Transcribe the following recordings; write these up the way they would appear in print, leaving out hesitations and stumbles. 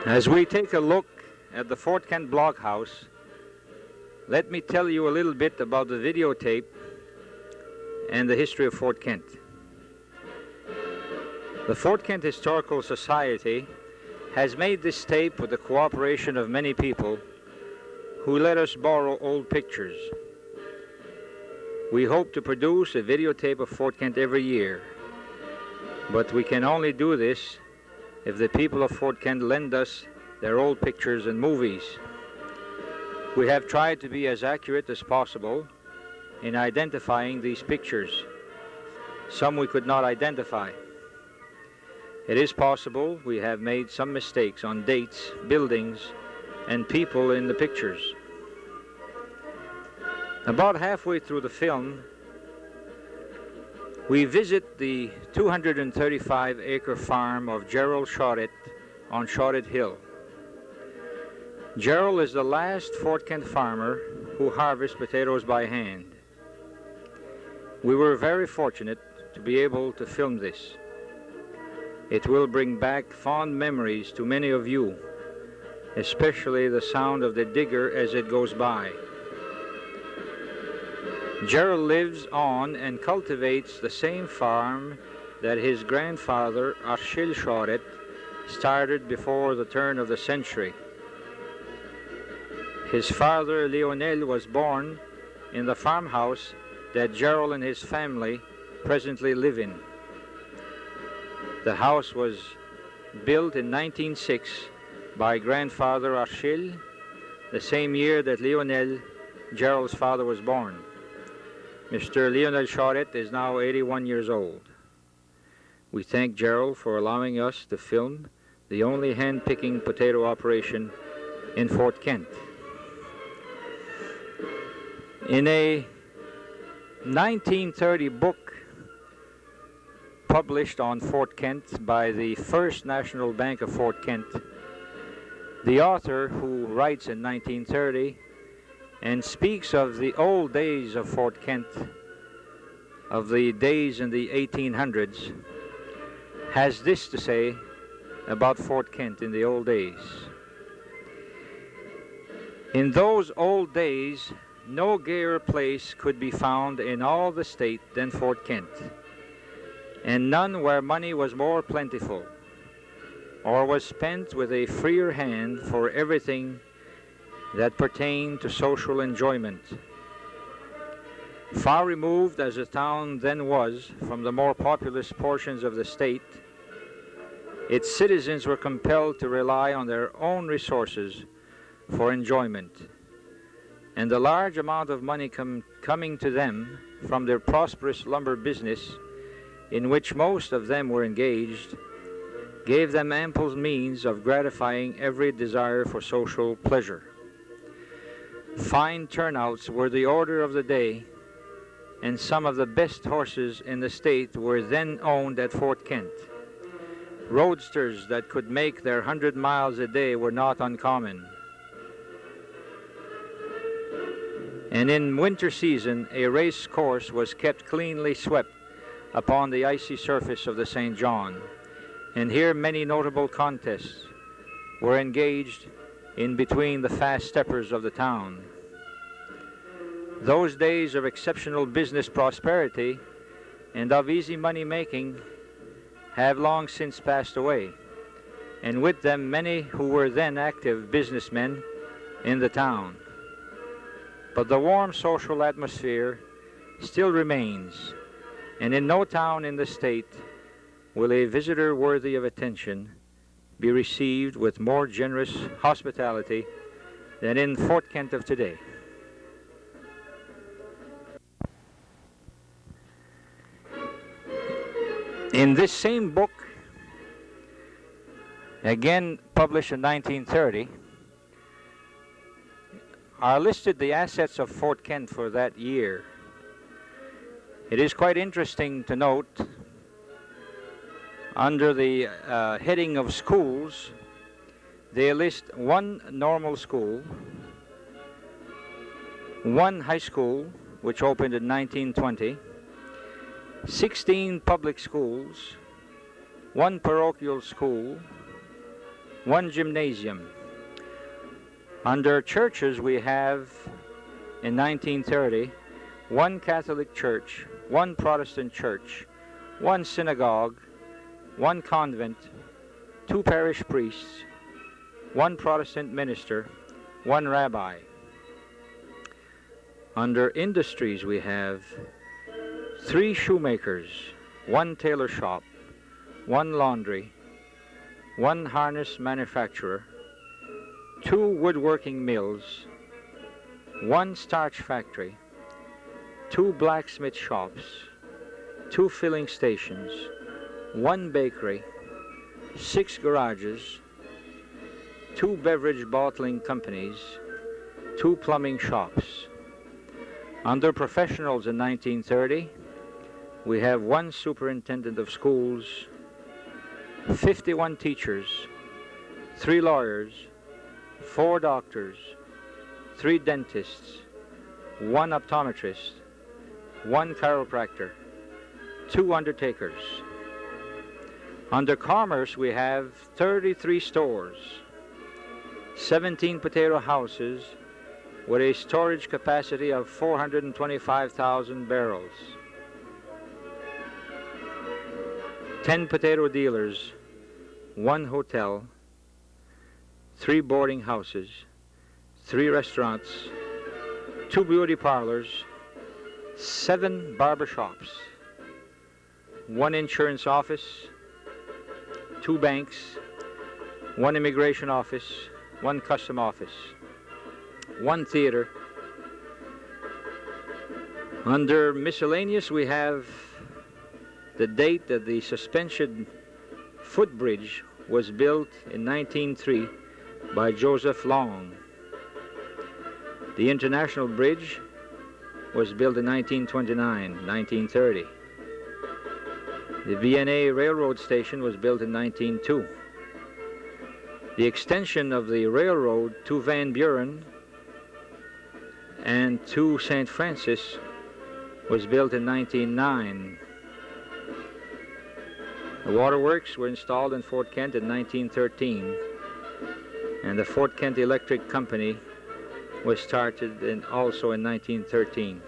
As we take a look at the Fort Kent blockhouse, let me tell you a little bit about the videotape and the history of Fort Kent. The Fort Kent Historical Society has made this tape with the cooperation of many people who let us borrow old pictures. We hope to produce a videotape of Fort Kent every year, but we can only do this if the people of Fort Kent lend us their old pictures and movies. We have tried to be as accurate as possible in identifying these pictures. Some we could not identify. It is possible we have made some mistakes on dates, buildings, and people in the pictures. About halfway through the film, we visit the 235-acre farm of Gerald Shorett on Shorett Hill. Gerald is the last Fort Kent farmer who harvests potatoes by hand. We were very fortunate to be able to film this. It will bring back fond memories to many of you, especially the sound of the digger as it goes by. Gerald lives on and cultivates the same farm that his grandfather, Achille Shorett, started before the turn of the century. His father, Lionel, was born in the farmhouse that Gerald and his family presently live in. The house was built in 1906 by grandfather Achille, the same year that Lionel, Gerald's father, was born. Mr. Lionel Shorett is now 81 years old. We thank Gerald for allowing us to film the only hand-picking potato operation in Fort Kent. In a 1930 book published on Fort Kent by the First National Bank of Fort Kent, the author, who writes in 1930 and speaks of the old days of Fort Kent, of the days in the 1800s, has this to say about Fort Kent in the old days. In those old days, no gayer place could be found in all the state than Fort Kent, and none where money was more plentiful, or was spent with a freer hand for everything that pertained to social enjoyment. Far removed as the town then was from the more populous portions of the state, its citizens were compelled to rely on their own resources for enjoyment, and the large amount of money coming to them from their prosperous lumber business, in which most of them were engaged, gave them ample means of gratifying every desire for social pleasure. Fine turnouts were the order of the day, and some of the best horses in the state were then owned at Fort Kent. Roadsters that could make their 100 miles a day were not uncommon. And in winter season, a race course was kept cleanly swept upon the icy surface of the St. John, and here many notable contests were engaged in between the fast steppers of the town. Those days of exceptional business prosperity and of easy money making have long since passed away, and with them many who were then active businessmen in the town. But the warm social atmosphere still remains, and in no town in the state will a visitor worthy of attention be received with more generous hospitality than in Fort Kent of today. In this same book, again published in 1930, are listed the assets of Fort Kent for that year. It is quite interesting to note, under the heading of schools, they list one normal school, one high school, which opened in 1920, 16 public schools, one parochial school, one gymnasium. Under churches, we have, in 1930, one Catholic church, one Protestant church, one synagogue, one convent, two parish priests, one Protestant minister, one rabbi. Under industries, we have three shoemakers, one tailor shop, one laundry, one harness manufacturer, two woodworking mills, one starch factory, two blacksmith shops, two filling stations, one bakery, 6 garages, two beverage bottling companies, two plumbing shops. Under professionals in 1930, we have one superintendent of schools, 51 teachers, 3 lawyers, 4 doctors, 3 dentists, 1 optometrist, 1 chiropractor, 2 undertakers. Under commerce, we have 33 stores, 17 potato houses with a storage capacity of 425,000 barrels, 10 potato dealers, 1 hotel, 3 boarding houses, 3 restaurants, 2 beauty parlors, 7 barber shops, 1 insurance office, 2 banks, 1 immigration office, 1 custom office, 1 theater. Under miscellaneous, we have the date that the suspension footbridge was built in 1903 by Joseph Long. The International Bridge was built in 1929, 1930. The V&A Railroad Station was built in 1902. The extension of the railroad to Van Buren and to St. Francis was built in 1909. The waterworks were installed in Fort Kent in 1913, and the Fort Kent Electric Company was started also in 1913.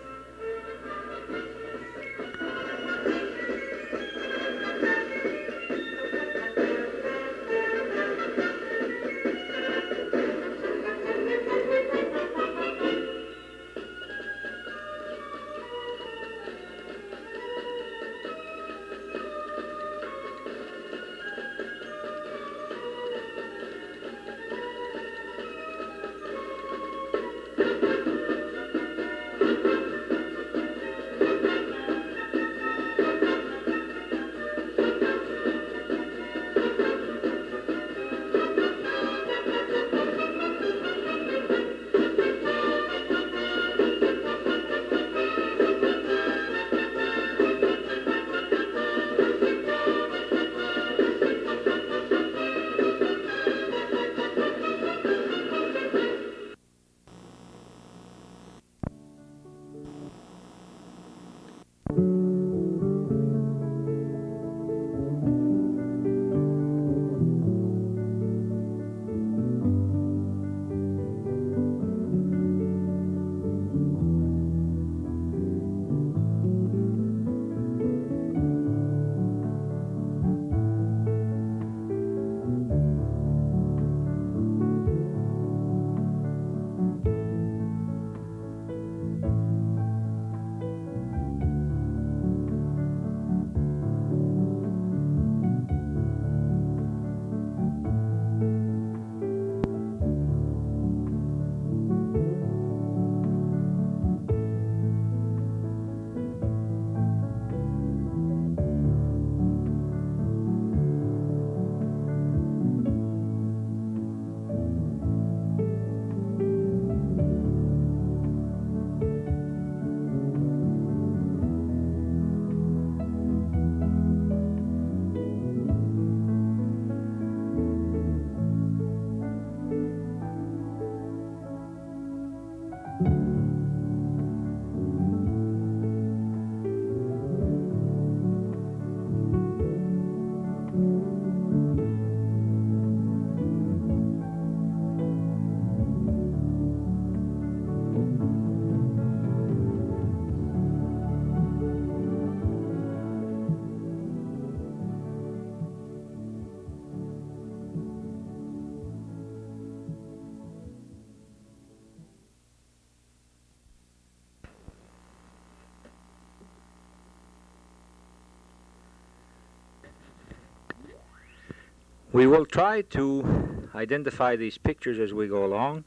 We will try to identify these pictures as we go along.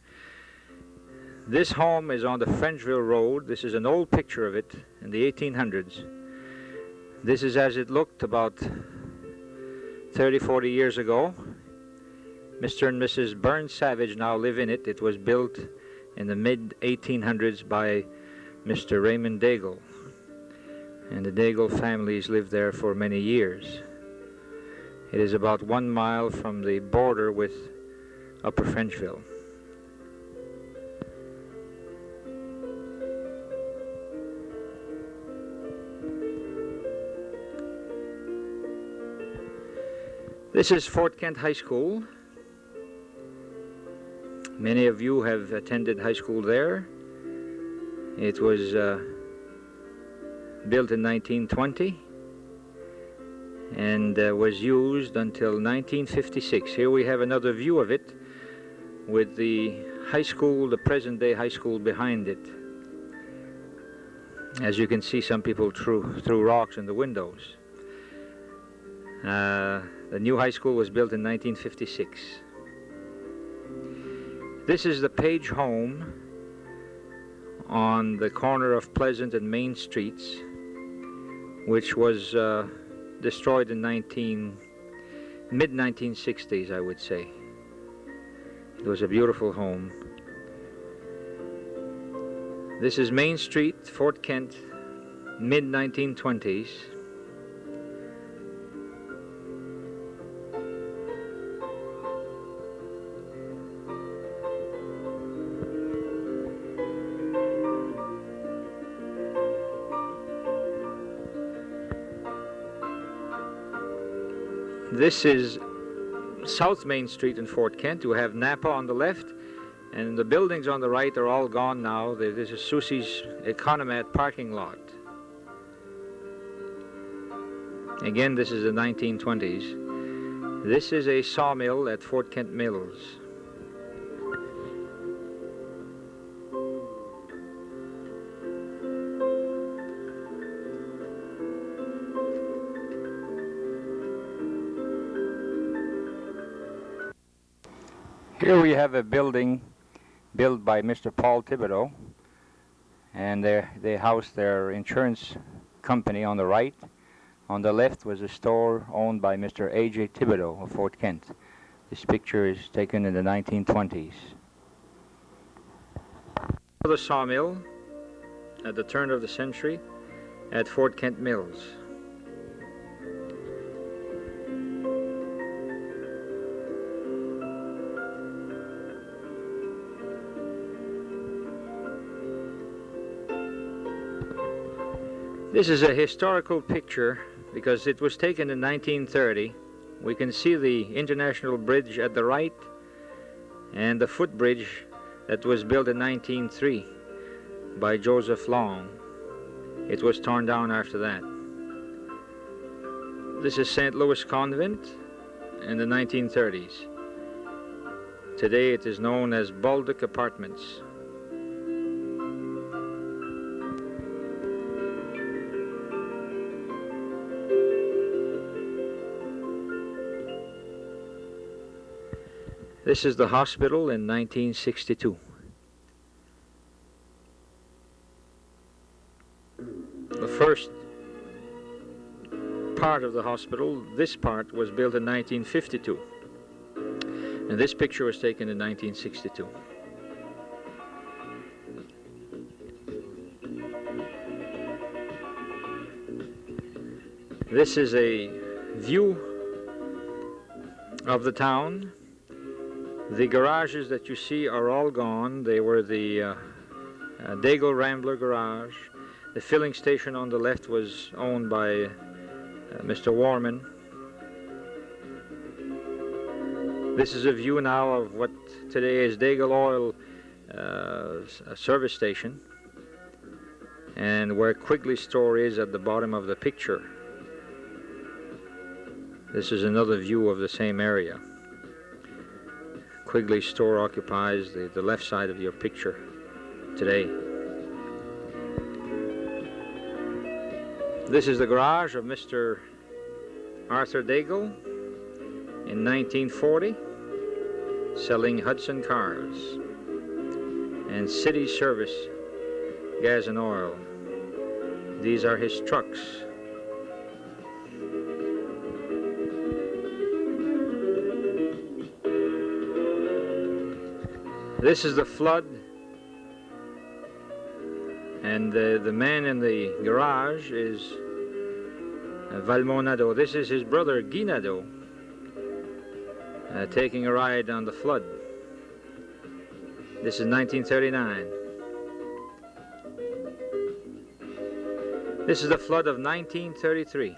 This home is on the Frenchville Road. This is an old picture of it in the 1800s. This is as it looked about 30, 40 years ago. Mr. and Mrs. Burns Savage now live in it. It was built in the mid-1800s by Mr. Raymond Daigle. And the Daigle families lived there for many years. It is about 1 mile from the border with Upper Frenchville. This is Fort Kent High School. Many of you have attended high school there. It was built in 1920 and was used until 1956. Here we have another view of it with the high school, the present-day high school behind it. As you can see, some people threw rocks in the windows. The new high school was built in 1956. This is the Page home on the corner of Pleasant and Main Streets, which was destroyed in mid-1960s, I would say. It was a beautiful home. This is Main Street, Fort Kent, mid-1920s. This is South Main Street in Fort Kent. You have Napa on the left, and the buildings on the right are all gone now. This is Susie's Economat parking lot. Again, this is the 1920s. This is a sawmill at Fort Kent Mills. Here we have a building built by Mr. Paul Thibodeau, and they housed their insurance company on the right. On the left was a store owned by Mr. A.J. Thibodeau of Fort Kent. This picture is taken in the 1920s. Another sawmill at the turn of the century at Fort Kent Mills. This is a historical picture because it was taken in 1930. We can see the International Bridge at the right and the footbridge that was built in 1903 by Joseph Long. It was torn down after that. This is St. Louis Convent in the 1930s. Today it is known as Baldock Apartments. This is the hospital in 1962. The first part of the hospital, this part, was built in 1952. And this picture was taken in 1962. This is a view of the town. The garages that you see are all gone. They were the Daigle Rambler garage. The filling station on the left was owned by Mr. Warman. This is a view now of what today is Daigle Oil service station, and where Quigley store is at the bottom of the picture. This is another view of the same area. Quigley store occupies the left side of your picture today. This is the garage of Mr. Arthur Daigle. in 1940, selling Hudson cars and city service gas and oil. These are his trucks. This is the flood, and the man in the garage is Valmont Nadeau. This is his brother Guy Nadeau taking a ride on the flood. This is 1939. This is the flood of 1933.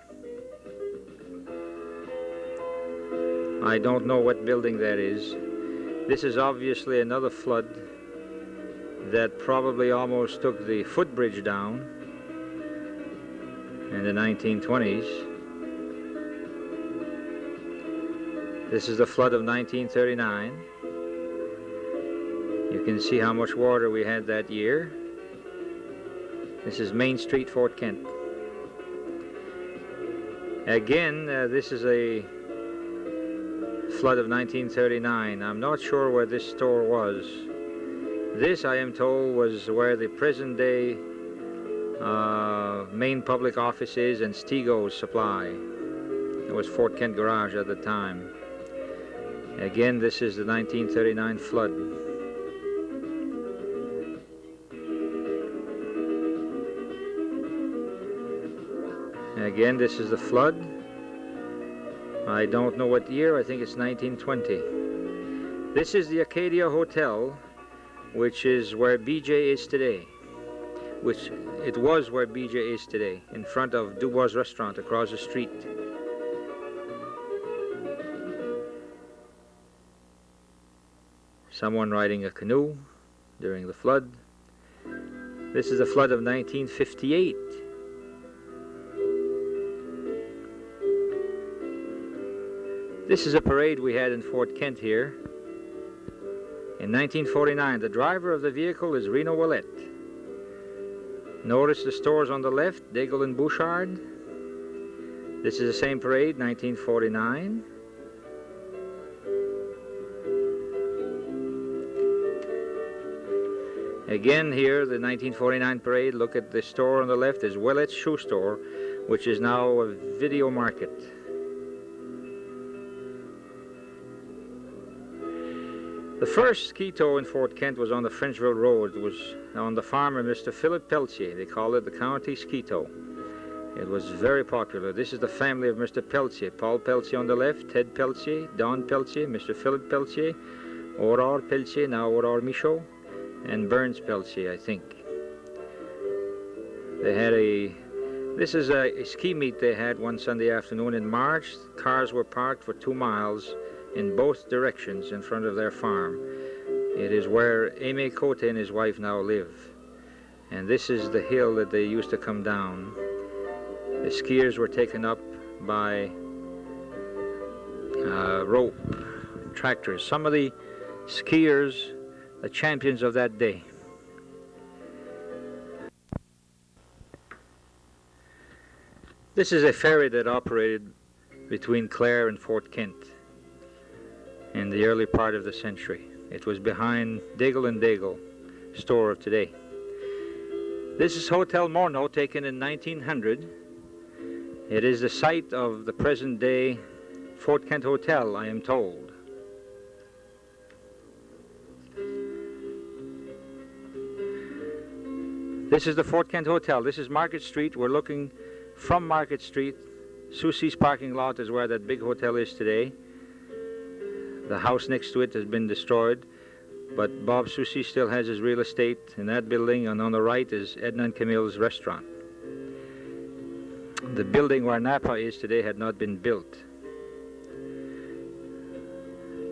I don't know what building that is. This is obviously another flood that probably almost took the footbridge down in the 1920s. This is the flood of 1939. You can see how much water we had that year. This is Main Street, Fort Kent. Again, this is a flood of 1939. I'm not sure where this store was. This, I am told, was where the present-day main public office is and Stego's Supply. It was Fort Kent Garage at the time. Again, this is the 1939 flood. Again, this is the flood. I don't know what year. I think it's 1920. This is the Acadia Hotel, which is where BJ is today. Which it was where BJ is today, in front of Dubois Restaurant across the street. Someone riding a canoe during the flood. This is the flood of 1958. This is a parade we had in Fort Kent here. In 1949, the driver of the vehicle is Reno Willett. Notice the stores on the left, Daigle and Bouchard. This is the same parade, 1949. Again here, the 1949 parade, look at the store on the left is Willett's Shoe Store, which is now a video market. The first ski tow in Fort Kent was on the Frenchville Road. It was on the farm of Mr. Philip Pelletier. They called it the County Ski Tow. It was very popular. This is the family of Mr. Pelletier. Paul Pelletier on the left, Ted Pelletier, Don Pelletier, Mr. Philip Pelletier, Aurore Pelletier, now Aurore Michaud, and Burns Pelletier, I think. They had this is a ski meet they had one Sunday afternoon in March. Cars were parked for 2 miles in both directions in front of their farm. It is where Aimé Cote and his wife now live. And this is the hill that they used to come down. The skiers were taken up by rope tractors. Some of the skiers, the champions of that day. This is a ferry that operated between Clare and Fort Kent in the early part of the century. It was behind Daigle and Daigle store of today. This is Hotel Morneau, taken in 1900. It is the site of the present-day Fort Kent Hotel, I am told. This is the Fort Kent Hotel. This is Market Street. We're looking from Market Street. Soucy's parking lot is where that big hotel is today. The house next to it has been destroyed, but Bob Soucy still has his real estate in that building, and on the right is Edna and Camille's restaurant. The building where Napa is today had not been built.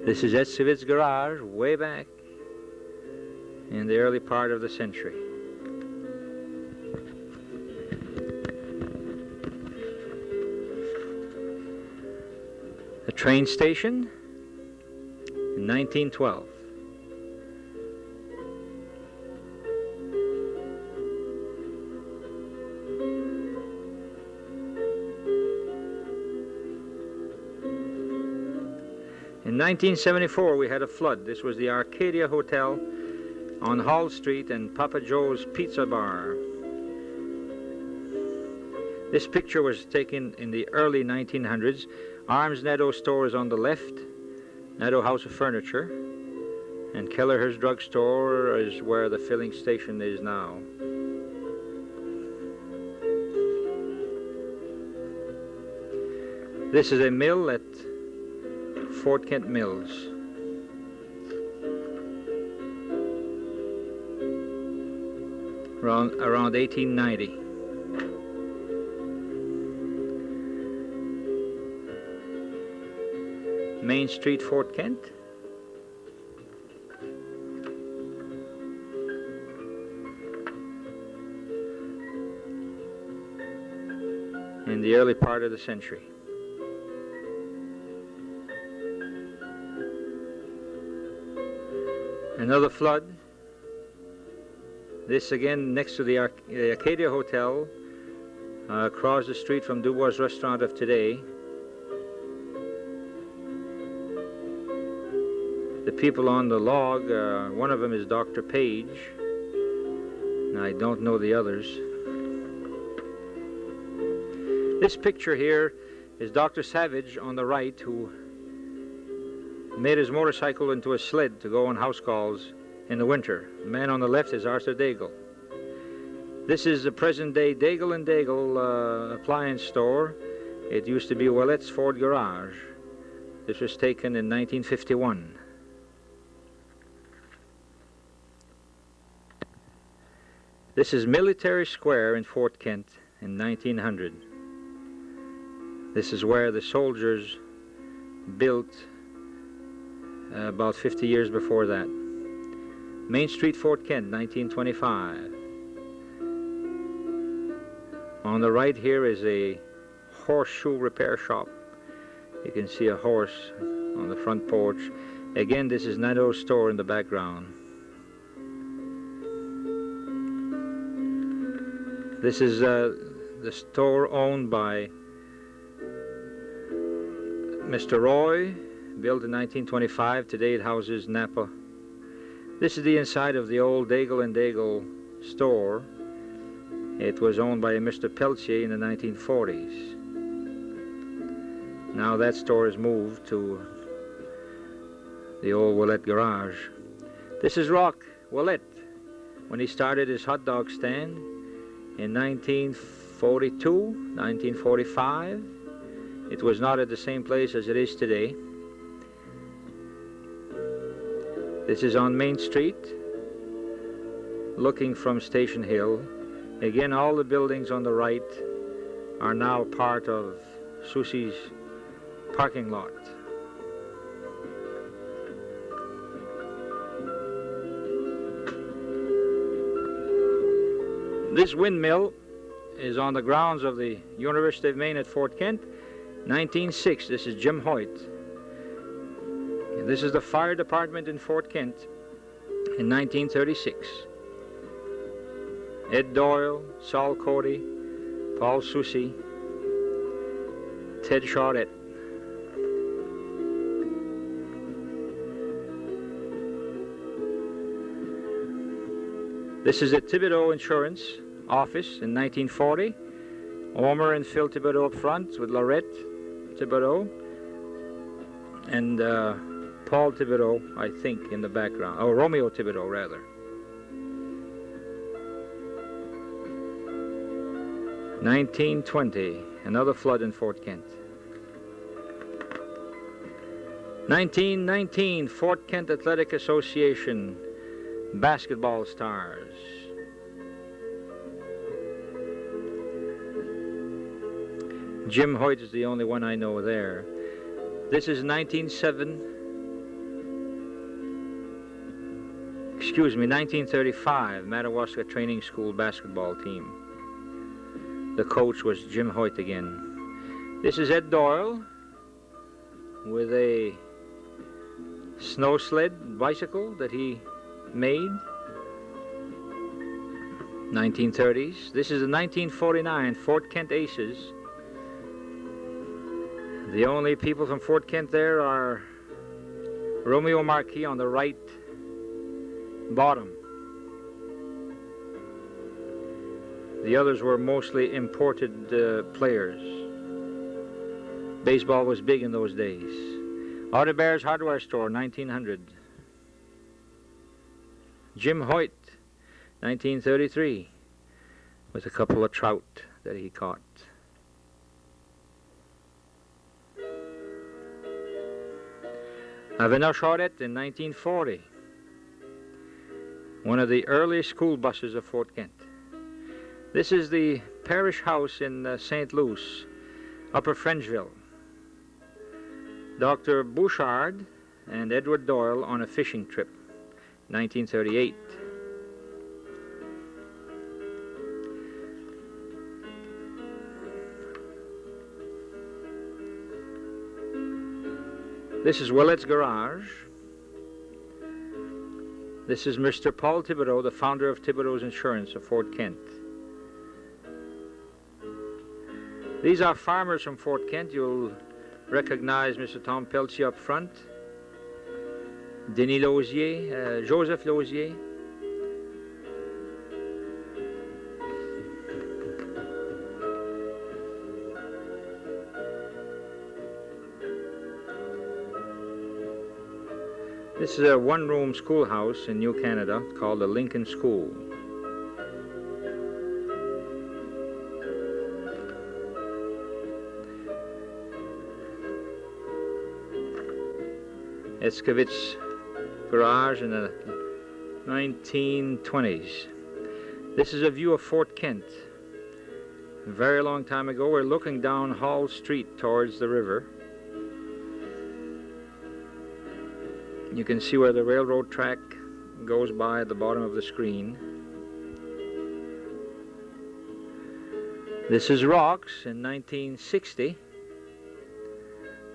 This is Ed Civit's garage, way back in the early part of the century. A train station in 1912. In 1974, we had a flood. This was the Arcadia Hotel on Hall Street and Papa Joe's Pizza Bar. This picture was taken in the early 1900s. Arms Netto store is on the left, Netto House of Furniture, and Kelleher's Drugstore is where the filling station is now. This is a mill at Fort Kent Mills. Around 1890. Main Street, Fort Kent. In the early part of the century. Another flood. This again next to the Arcadia Hotel, across the street from Dubois Restaurant of today. The people on the log, one of them is Dr. Page, and I don't know the others. This picture here is Dr. Savage on the right, who made his motorcycle into a sled to go on house calls in the winter. The man on the left is Arthur Daigle. This is the present-day Daigle & Daigle appliance store. It used to be Wallet's Ford Garage. This was taken in 1951. This is Military Square in Fort Kent in 1900. This is where the soldiers built about 50 years before that. Main Street, Fort Kent, 1925. On the right here is a horseshoe repair shop. You can see a horse on the front porch. Again, this is Netto's store in the background. This is the store owned by Mr. Roy, built in 1925. Today it houses Napa. This is the inside of the old Daigle & Daigle store. It was owned by a Mr. Peltier in the 1940s. Now that store is moved to the old Willett Garage. This is Rock Willett when he started his hot dog stand in 1942, 1945. It was not at the same place as it is today. This is on Main Street, looking from Station Hill. Again, all the buildings on the right are now part of Susie's parking lot. This windmill is on the grounds of the University of Maine at Fort Kent, 1906. This is Jim Hoyt. This is the fire department in Fort Kent in 1936. Ed Doyle, Saul Cody, Paul Soucy, Ted Charette. This is a Thibodeau Insurance office in 1940. Omer and Phil Thibodeau up front with Lorette Thibodeau and Paul Thibodeau, I think, in the background. Oh, Romeo Thibodeau, rather. (1920), another flood in Fort Kent. 1919, Fort Kent Athletic Association basketball stars. Jim Hoyt is the only one I know there. This is 1935, Madawaska Training School basketball team. The coach was Jim Hoyt again. This is Ed Doyle with a snow sled bicycle that he made. 1930s. This is the 1949 Fort Kent Aces. The only people from Fort Kent there are Romeo Marquis on the right bottom. The others were mostly imported players. Baseball was big in those days. Audubon's Hardware Store, 1900. Jim Hoyt, 1933, with a couple of trout that he caught. Avenel Charette in 1940, one of the early school buses of Fort Kent. This is the parish house in St. Louis, Upper Frenchville. Dr. Bouchard and Edward Doyle on a fishing trip, 1938. This is Willette's garage. This is Mr. Paul Thibodeau, the founder of Thibodeau's Insurance of Fort Kent. These are farmers from Fort Kent. You'll recognize Mr. Tom Peltier up front, Denis Lausier, Joseph Lausier. This is a one-room schoolhouse in New Canada called the Lincoln School. Escovitz garage in the 1920s. This is a view of Fort Kent. A very long time ago, we're looking down Hall Street towards the river. You can see where the railroad track goes by at the bottom of the screen. This is Rocks in 1960.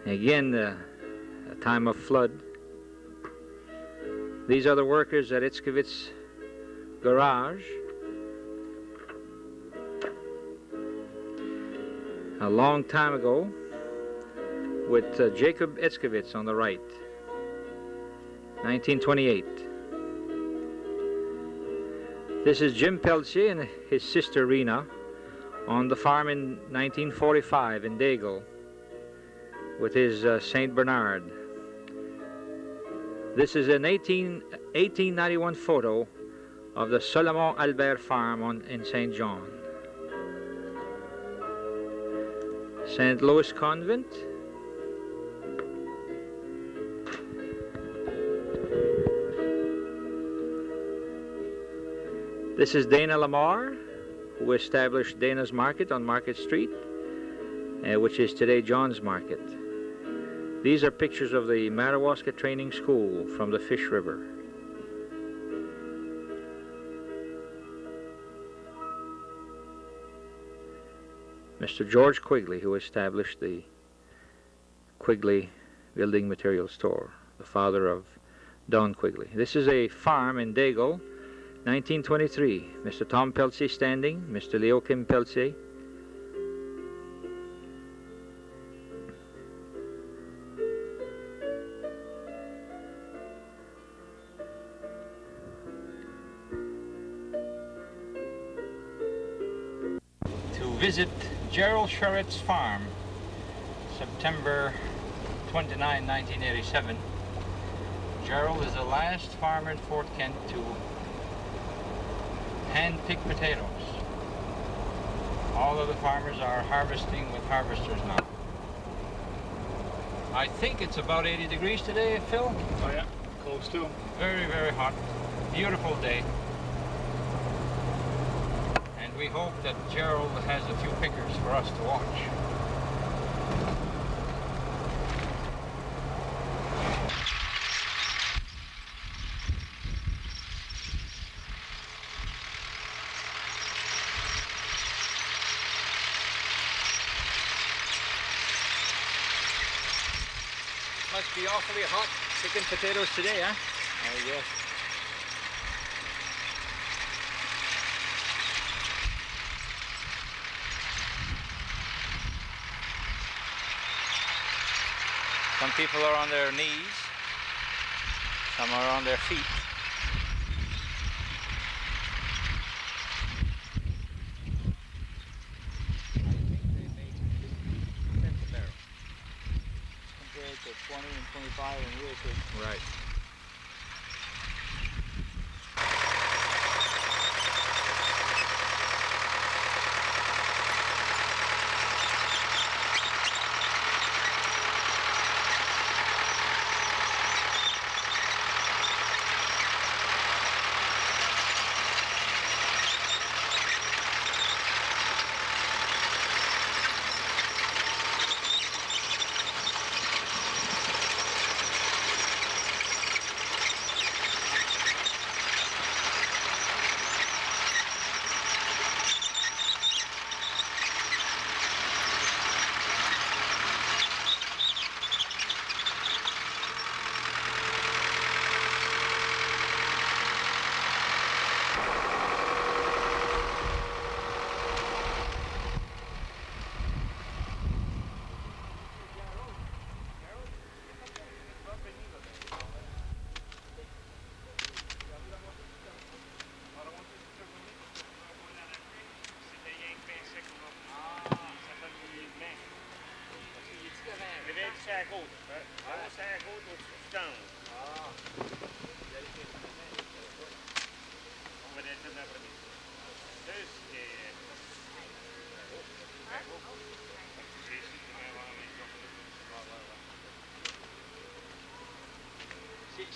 Again, a time of flood. These are the workers at Itzkovitz garage. A long time ago with Jacob Itzkovitz on the right. 1928. This is Jim Peltier and his sister Rena on the farm in 1945 in Dagle with his St. Bernard. This is an 1891 photo of the Solomon Albert farm in St. John. St. Louis Convent. This is Dana Lamar, who established Dana's Market on Market Street, which is today John's Market. These are pictures of the Madawaska Training School from the Fish River. Mr. George Quigley, who established the Quigley Building Material Store, the father of Don Quigley. This is a farm in Dagle, 1923. Mr. Tom Peltier standing, Mr. Leokim Peltier. To visit Gerald Sherritt's farm, September 29, 1987. Gerald is the last farmer in Fort Kent to hand-pick potatoes. All of the farmers are harvesting with harvesters now. I think it's about 80 degrees today, Phil? Oh yeah, close to. Very, very hot. Beautiful day. And we hope that Gerald has a few pickers for us to watch. Must be awfully hot picking potatoes today, huh? Oh yes. Some people are on their knees. Some are on their feet. Compared to 20 and 25 and years. Right.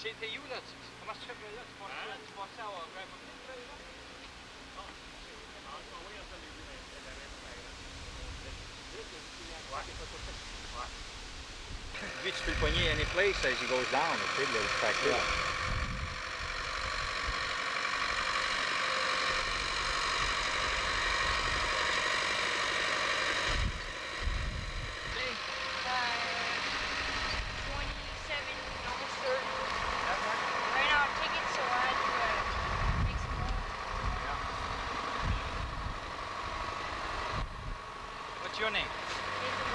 C'est tes où là? Comment tu fais pour là? Tu passes à Grand Mountain là? Lui, tu peux le pogner any place as he goes down. Tu sais, le tracteur. What's your name? Nathan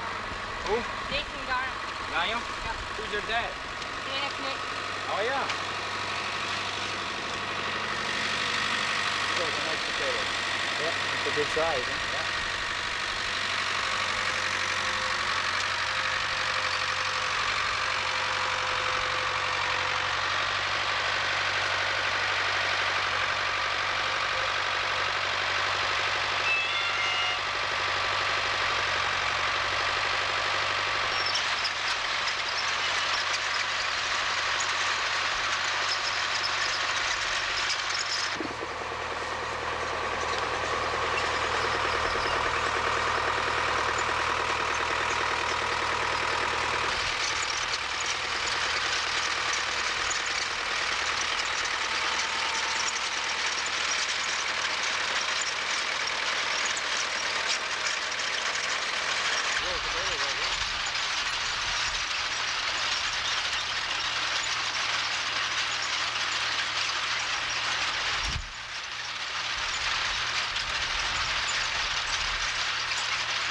Who? Nathan Garner. Ryan? Yeah. Who's your dad? Dana Knick. Oh yeah. Those are nice potatoes. Yeah, it's a good size, huh? Yeah.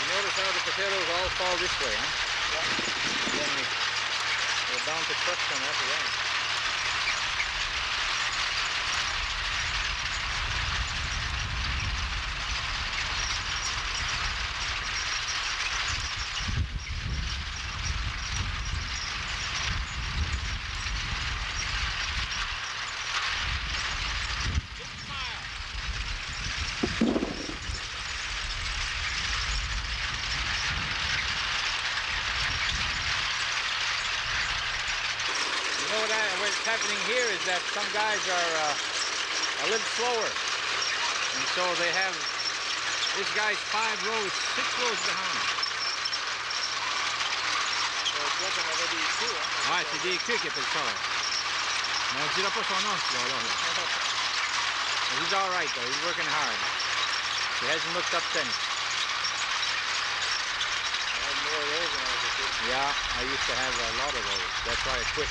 Notice how the potatoes all fall this way, huh? Yeah. And then we're bound to crush them after that. What's happening here is that some guys are a little slower, and so they have this guy's 5 rows, 6 rows behind. Ouais, c'est des queues qui appellent ça. Mais on ne dira pas son nom, ce gars-là. He's all right, though. He's working hard. He hasn't looked up since. I had more of those when I was a kid. Yeah, I used to have a lot of those. That's why I quit.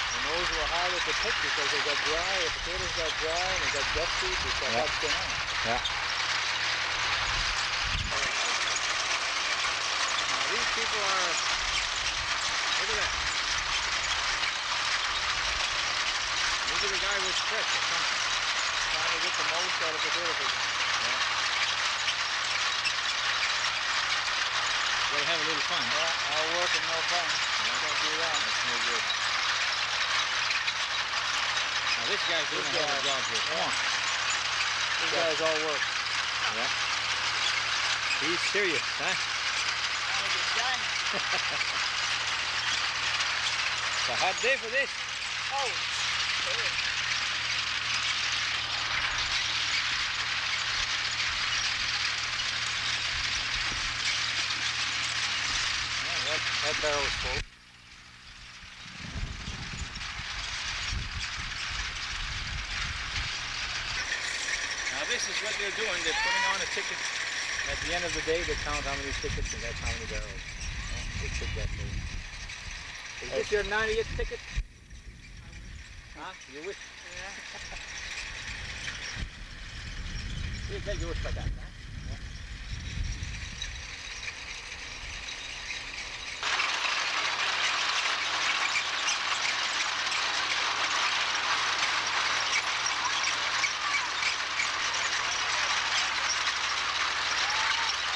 And those were harder to pick because they got dry, the potatoes got dry, and they got dusty because they had been on. Yeah. Now these people are, look at that. Maybe the guy was stressed or something. Trying to get the most out of potato picking. They have a little fun. Yeah, all work and no fun. Can't do that. That's no good. Now this guy's doing a hell of a job here. Come on. These guys all work. Yeah. He's serious, huh? Trying to get done. It's a hot day for this. Oh, good. Yeah, that barrel's full. Now this is what they're doing. They're putting on a ticket. At the end of the day, they count how many tickets, and that's how many barrels. They pick that way. Is this your 90th ticket? Huh? You wish? Yeah. You take yours like that, huh?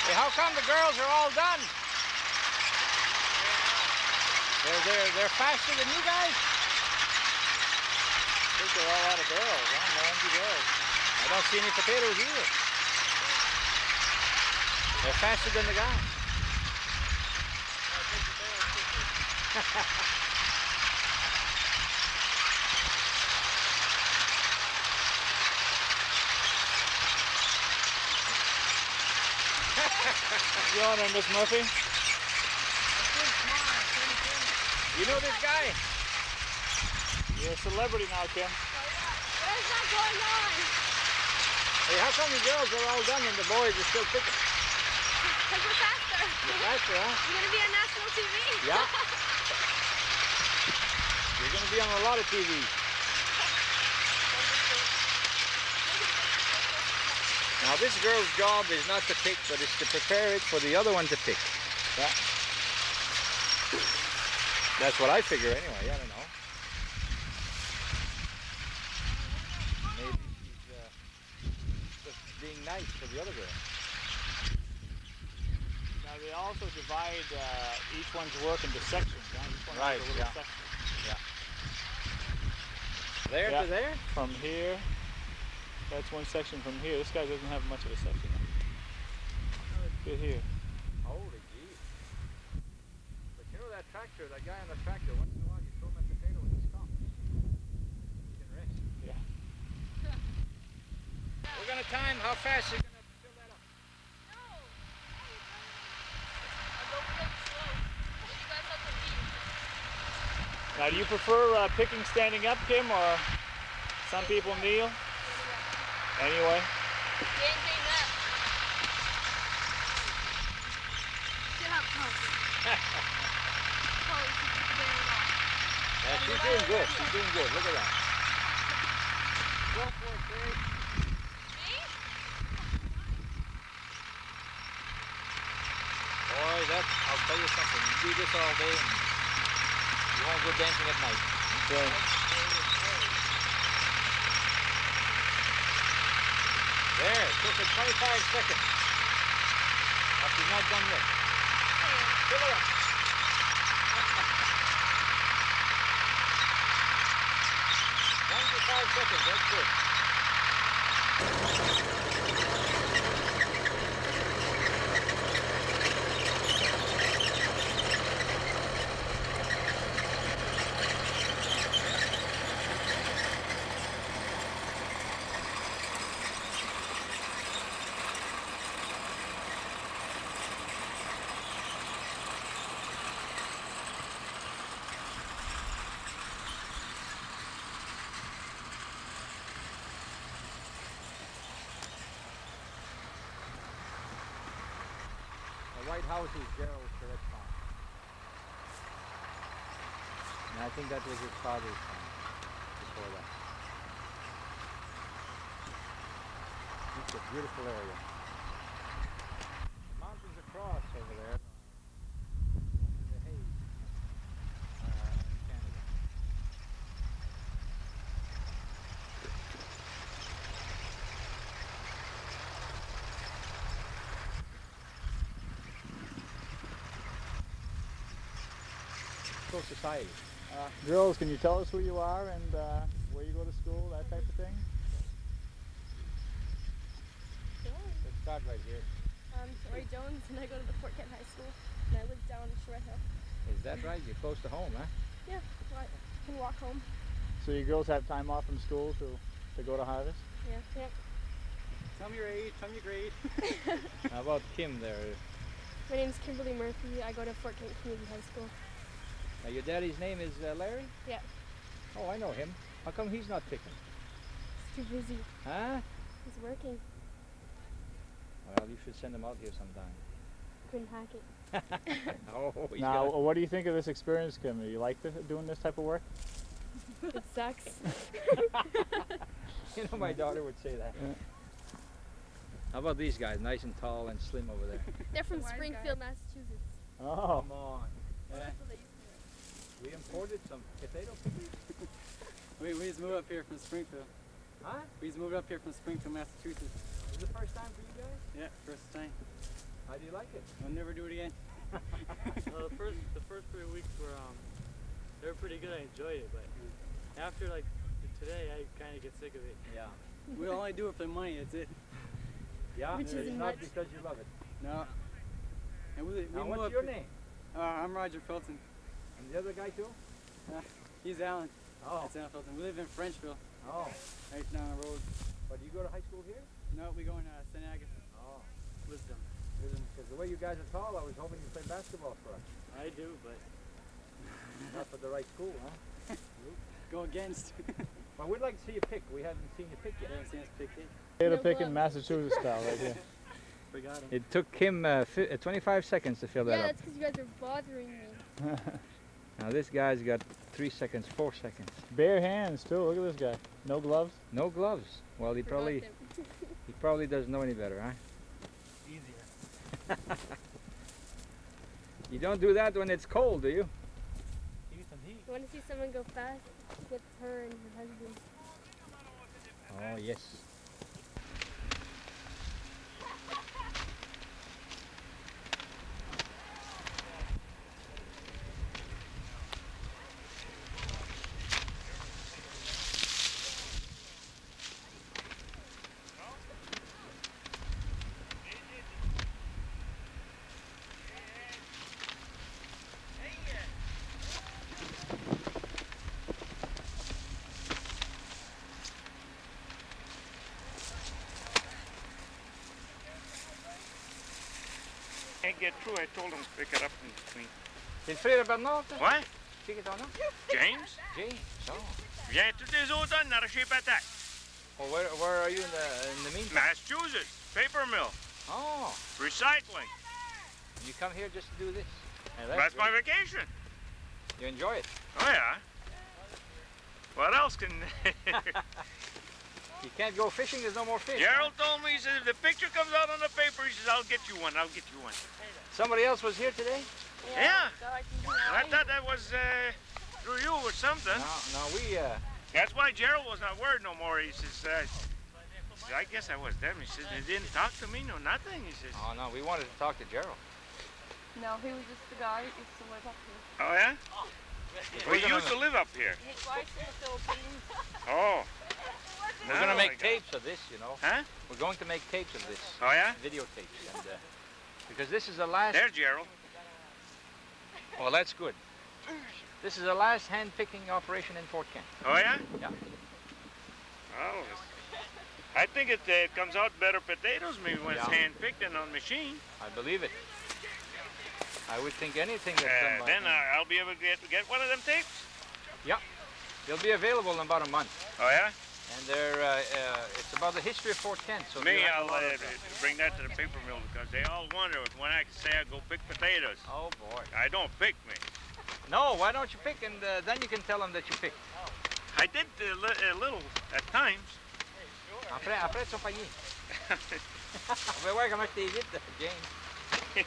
Hey, how come the girls are all done? They're faster than you guys? I think they're all out of barrels, huh? No empty barrels. I don't see any potatoes either. They're faster than the guy. You on there, Miss Murphy? You know this guy? You're a celebrity now, Kim. What is that going on? Hey, how come the girls are all done and the boys are still picking? Because we're faster. You're faster, huh? You're going to be on national TV. Yeah. You're going to be on a lot of TV. Now this girl's job is not to pick, but it's to prepare it for the other one to pick. Yeah. That's what I figure anyway, I don't know. Maybe she's just being nice to the other girl. Now they also divide each one's work into sections. Huh? Each one Right, has a little yeah. section. There Yeah. to there? From here, that's one section from here. This guy doesn't have much of a section. Get here. Holy geez. But you know that tractor, that guy on the tractor, once in a while you throw him a potato and he stops. He can rest. Yeah. We're going to time how fast you're going to fill that up. No. I'll go real slow. You guys have to leave. Now, do you prefer picking standing up, Kim, or some people kneel? Anyway. They ain't saying that. Shut up, Chloe. Chloe, she's the potato off. Yeah, she's doing good. She's doing good. Look at that. Go for it, Dave. Me? Boy, I'll tell you something. You do this all day and you won't go dancing at night. Okay. There, it took her 25 seconds. But she's not done yet. Fill her up. 25 seconds, that's good. The White House is Gerald's correct farm. And I think that was his father's farm before that. It's a beautiful area. The mountains across over there under the haze in Canada. practical society. Girls, can you tell us who you are and where you go to school, that type of thing? Let's start right here. I'm Tori Jones, and I go to the Fort Kent High School, and I live down in Shore Hill. Is that right? You're close to home, huh? Yeah, well, I can walk home. So you girls have time off from school to go to Harvest? Yeah. Tell me your age, tell me your grade. How about Kim there? My name's Kimberly Murphy. I go to Fort Kent Community High School. Now your daddy's name is Larry? Yeah. Oh, I know him. How come he's not picking? He's too busy. Huh? He's working. Well, you should send him out here sometime. Couldn't hack it. Oh, he's Now, got what do you think of this experience, Kim? Do you like doing this type of work? It sucks. You know, my daughter would say that. Yeah. How about these guys? Nice and tall and slim over there. They're from Springfield, Massachusetts. Oh. Come on. Yeah. We imported some potato peas. We just moved up here from Springfield. Huh? We just moved up here from Springfield, Massachusetts. Is it the first time for you guys? Yeah, first time. How do you like it? I'll never do it again. The first 3 weeks were they were pretty good. I enjoyed it, but after like today, I kind of get sick of it. Yeah. We only do it for the money, that's it. Yeah? Which It's isn't not much. because you love it. No. And we Now, moved what's up your here- name? I'm Roger Felton. And the other guy too? He's Alan. Oh. That's Alan Felton. We live in Frenchville, Oh. right down the road. But do you go to high school here? No, we go in St. Agatha. Oh. Wisdom. Because the way you guys are tall, I was hoping you'd play basketball for us. I do, but Not for the right school, huh? Go against. Well, we'd like to see you pick. We haven't seen you pick You yet. haven't seen us pick it? Potato No picking glove. Massachusetts style right here. Forgot him. It took him 25 seconds to fill that Yeah, up. that's because you guys are bothering me. Now this guy's got 3 seconds, 4 seconds. Bare hands too. Look at this guy. No gloves. No gloves. Well, he Forgot probably them. he probably doesn't know any better, huh? easier. You don't do that when it's cold, do you? Give me some heat. You want to see someone go fast? Get her and her husband. Oh yes. Can't get through. I told him to pick it up in between. C'est le frère Bernard? What? C'est qui ton nom? James? James. Oh. Viens tous les automnes dans chez Patak. Well, where are you in the meantime? Massachusetts. Paper mill. Oh. Recycling. You come here just to do this? Hey, That's my great. vacation. You enjoy it? Oh, yeah. What else can... You can't go fishing, there's no more fish. Gerald told me, he says, if the picture comes out on the paper, he says, I'll get you one. I'll get you one. Somebody else was here today? Yeah. So I can do I thought that was through you or something. No, we, That's why Gerald was not worried no more. He says, I guess I was them. He says, they didn't talk to me, no nothing. He says, oh no, we wanted to talk to Gerald. No, he was just the guy who used to live up here. oh, yeah? We used to live up here. His wife's in the Philippines. Oh. We're Now going to I make got- tapes of this, you know. Huh? We're going to make tapes of this. Oh, yeah? Videotapes. And, because this is the last... There's Gerald. Well, that's good. This is the last hand-picking operation in Fort Kent. Oh, yeah? Yeah. Oh, I think it comes out better potatoes maybe when it's Yeah. hand-picked and on machine. I believe it. I would think anything that's done by Then hand. I'll be able to get one of them tapes. Yeah. They'll be available in about a month. Oh, yeah? And they're, it's about the history of Fort Kent. So Me, you have I'll a lot of, bring that to the paper mill because they all wonder when I can say I go pick potatoes. oh, boy. I don't pick me. No, why don't you pick? And then you can tell them that you picked. I did a little at times. Après son panier. On va voir comment je t'ai vite, James.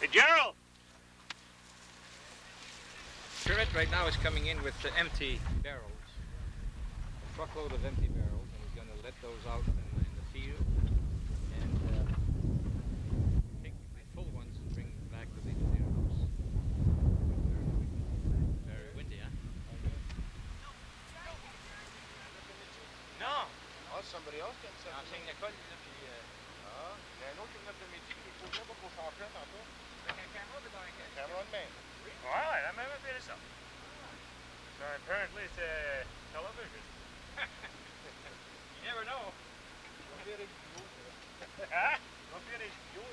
Hey, Gerald! Current right now is coming in with empty barrels. A truckload of empty barrels. And he's let those out in the field and take the full ones and bring them back to the house. Very windy, huh? Non! Ah, somebody else can send it. Enseigne l'école, là, puis... Ah, il y a un autre qui venait de midi, il faut pas qu'on s'en prenne tantôt. Avec un caméra de main. Ouais, ouais, la même affaire ça. So apparently it's a television. You never know. Don't be HBO. Hein? Don't be HBO.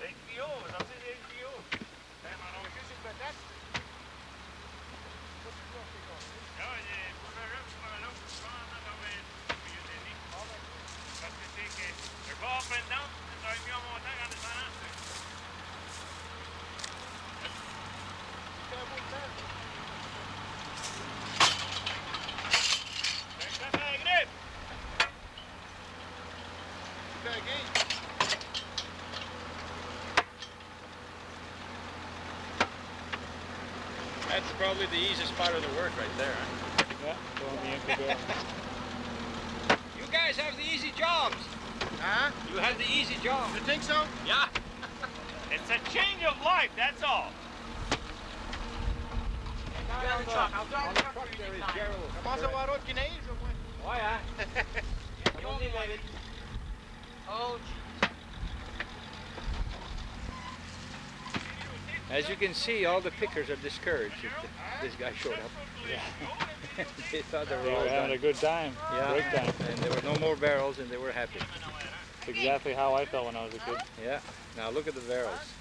HBO, ça c'est HBO. Ben, mon oncle, c'est une patate. Ja, je får röra upp med långt fan av en biodenik. Parce que c'est que le bord pendant, ça est mieux en montant quand c'est en entrée. C'est un beau temps. C'est un café à grippe. C'est un game. That's probably the easiest part of the work right there, huh? Yeah, throwing the empty barrel. You guys have the easy jobs. Huh? You have the easy jobs. You think so? Yeah. It's a change of life, that's all. Drive the truck. I'll drive the truck for you this time. Commence à voir autre qui neige au moins. Ouais, hein? Oh, as you can see, all the pickers are discouraged if this guy showed up. Yeah. They thought they They were all were having done. a good time. Yeah, Great time. and there were no more barrels, and they were happy. That's exactly how I felt when I was a kid. Yeah. Now look at the barrels.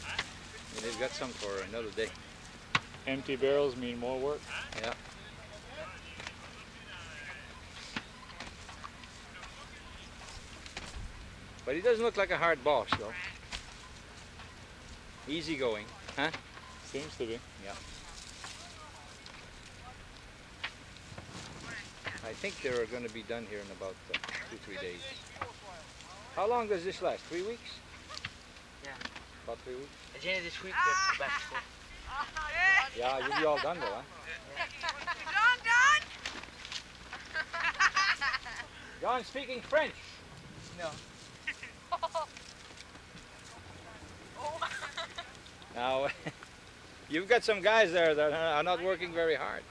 And they've got some for another day. Empty barrels mean more work. Yeah. But he doesn't look like a hard boss, though. Easy going, huh? Seems to be. Yeah. I think they're going to be done here in about 2-3 days. How long does this last? 3 weeks? Yeah. About 3 weeks? At the end of this week, they're back to school. Yeah, you'll be all done though, huh? John speaking French. No. Now, you've got some guys there that are not working very hard.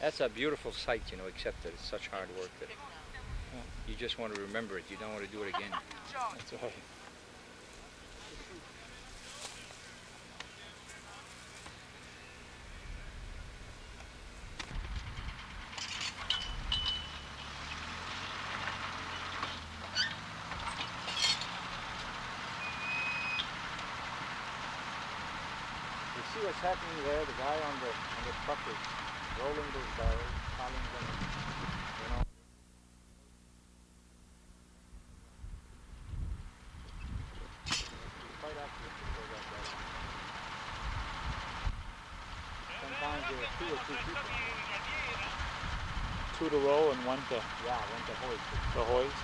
That's a beautiful sight, you know, except that it's such hard work that you just want to remember it. You don't want to do it again. That's right. You see what's happening there? The guy on the truck is rolling those barrels, piling them, you know. He's quite accurate before that barrel. Sometimes there are 2 or 3 people. 2 to roll and 1 to Yeah, one to hoist it. the hoist.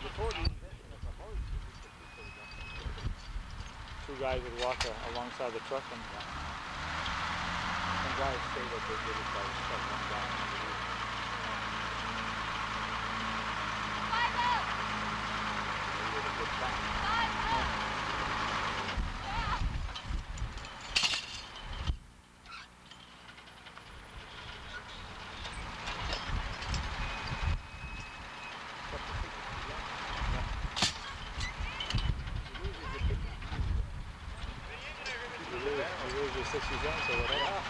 Before the invention of the hoist, it used to be so done. 2 guys would walk alongside the truck and Some guys say that they did it by stuff one down underneath. They did a good time. you lose your 60 cents or whatever.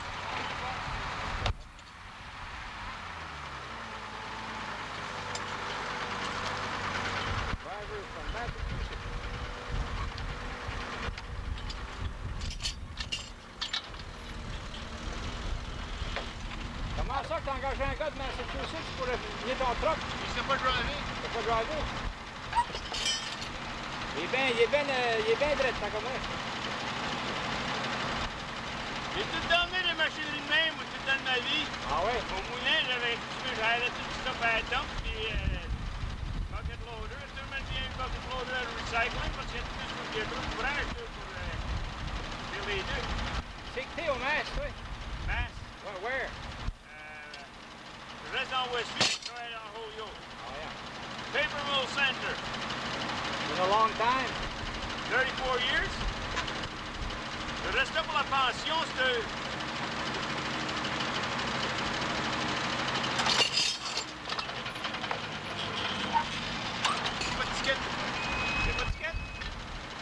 Driver from Massachusetts. Comment ça que t'as engagé un gars de Massachusetts pour venir ton truck? Il sait pas driver. Tu sais pas driver? Il est bien drette, tant que moi. J'ai tout donné les machineries de même, moi, tout dans ma vie. Ah ouais? Au moulin, j'avais arrêté tout ça à la dump, puis bucket loader, tout le monde vient une upload that recycling, parce qu'il y a plus de gros ouvrages pour les deux. C'est que t'es au Mass, toi? Mass? Well, where? Je reste dans Westview, je travaille dans Holyoke. Oh, yeah. Paper Mill Center. Been a long time. 34 years. Je reste pour la pension, c'est... Pas de ticket. C'est pas de ticket?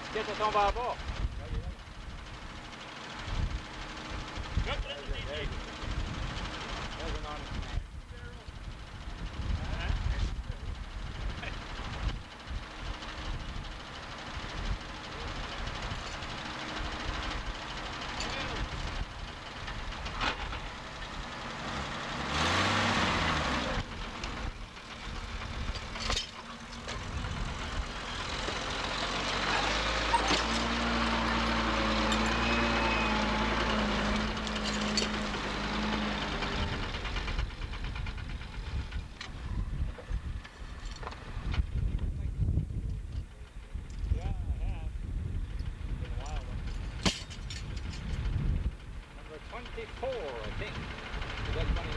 Ticket à tomber en bas. Je vais prendre des tickets. There's an honest man. Number 24, I think. Is that 29?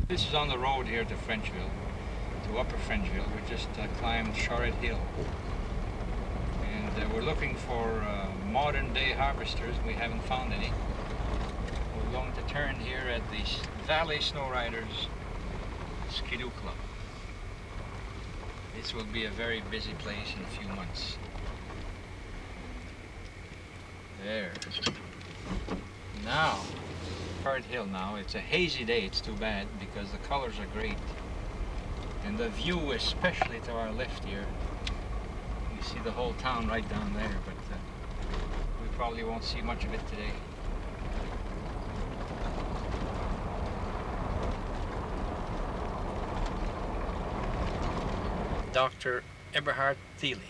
This is on the road here to Frenchville, to Upper Frenchville. We just climbed Charlotte Hill. And we're looking for modern day harvesters. We haven't found any. We're going to turn here at the Valley Snow Riders Skidoo Club. This will be a very busy place in a few months. There. Now, Hard Hill now. It's a hazy day, it's too bad, because the colors are great. And the view, especially to our left here, you see the whole town right down there, but we probably won't see much of it today. Dr. Eberhard Thiele.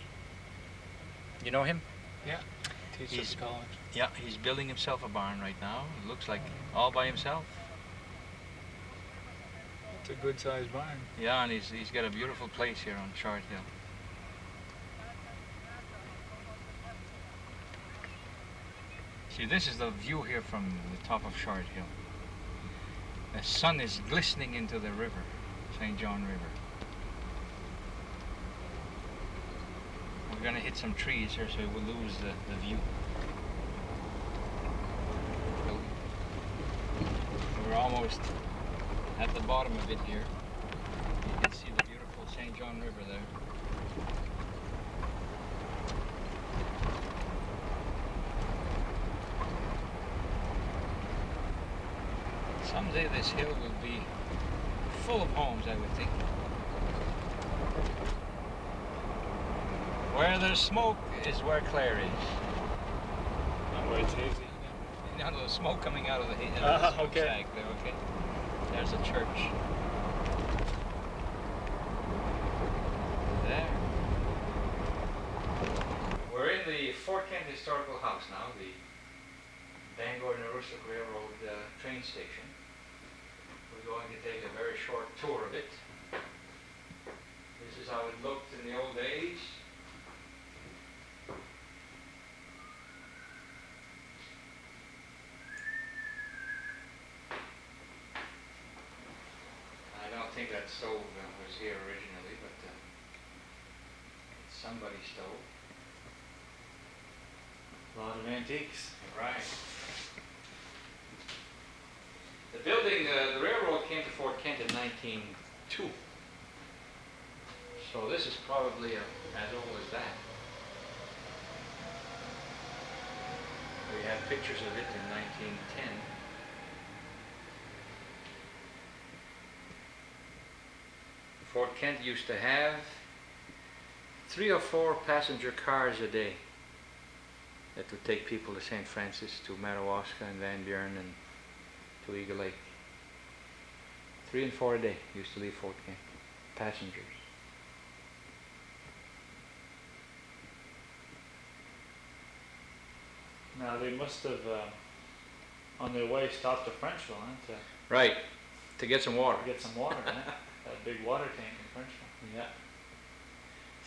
You know him? Yeah. Teaches at college. Yeah, he's building himself a barn right now. It looks like all by himself. It's a good sized barn. Yeah, and he's got a beautiful place here on Short Hill. See, this is the view here from the top of Short Hill. The sun is glistening into the river, St. John River. We're going to hit some trees here so we'll lose the view. We're almost at the bottom of it here. You can see the beautiful St. John River there. Someday this hill will be full of homes, I would think. Where there's smoke is where Claire is. Not where it's hazy. No, the smoke coming out of the Okay. smokestack there, okay. There's a church. There. We're in the Fort Kent Historical House now, the Bangor and Aroostook Railroad train station. We're going to take a very short tour of it. This is how it looked in the old days. I don't think that stove was here originally, but it's somebody's stove. A lot of antiques. Right. The building, the railroad came to Fort Kent in 1902. So this is probably as old as that. We have pictures of it in 1910. Fort Kent used to have 3 or 4 passenger cars a day that would take people to St. Francis, to Madawaska and Van Buren and to Eagle Lake. 3 and 4 a day used to leave Fort Kent. passengers. Now they must have, on their way, stopped to Frenchville, huh, Right, to get some water. to get some water, huh? That big water tank in Frenchville. Yeah.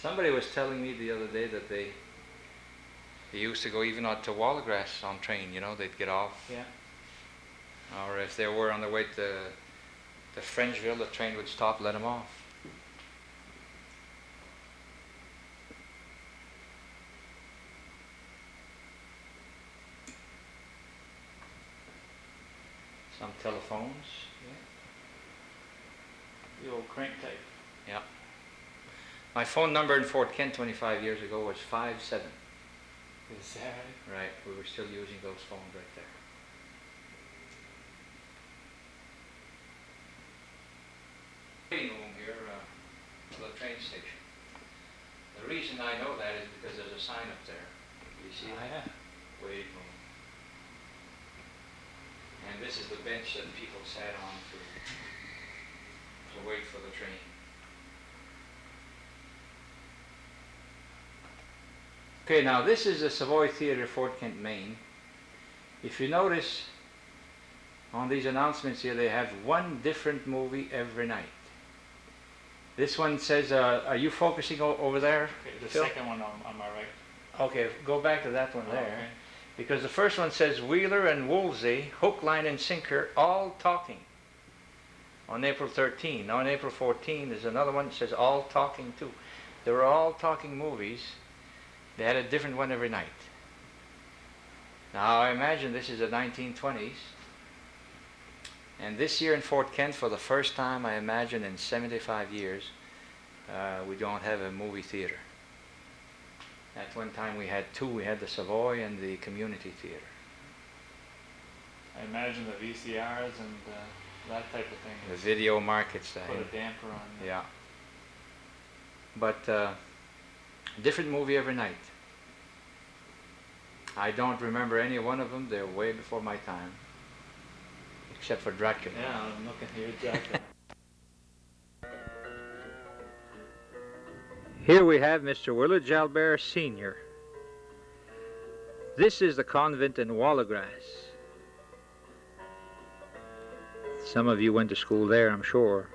Somebody was telling me the other day that they used to go even out to Wallagrass on train, you know, they'd get off. Yeah. Or if they were on their way to Frenchville, the train would stop, let them off. Some telephones. The old crank type. Yeah. My phone number in Fort Kent 25 years ago was 57. Is that right? Right, we were still using those phones right there. Waiting room here for the train station. The reason I know that is because there's a sign up there. You see it? Yeah. Waiting room. And this is the bench that people sat on to wait for the train. Okay, now this is the Savoy Theatre, Fort Kent, Maine. If you notice on these announcements here, they have one different movie every night. This one says, are you focusing over there? Okay, the Phil? second one on my right. Okay, go back to that one Oh, there. okay. Because the first one says Wheeler and Woolsey, hook, line, and sinker, all talking. On April 13. Now on April 14, there's another one that says all talking too. They were all talking movies. They had a different one every night. Now I imagine this is the 1920s. And this year in Fort Kent, for the first time, I imagine in 75 years, we don't have a movie theater. At one time we had two. We had the Savoy and the Community Theater. I imagine the VCRs and that type of thing. The is video markets. put a damper on. Yeah. But different movie every night. I don't remember any one of them. They're way before my time. Except for Dracula. Yeah, I'm looking here, Dracula. Here we have Mr. Willard Jalbert Sr. This is the convent in Wallagrass. Some of you went to school there, I'm sure.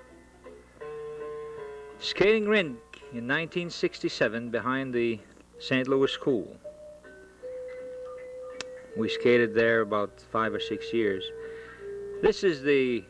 Skating rink in 1967 behind the St. Louis School. We skated there about 5 or 6 years. This is the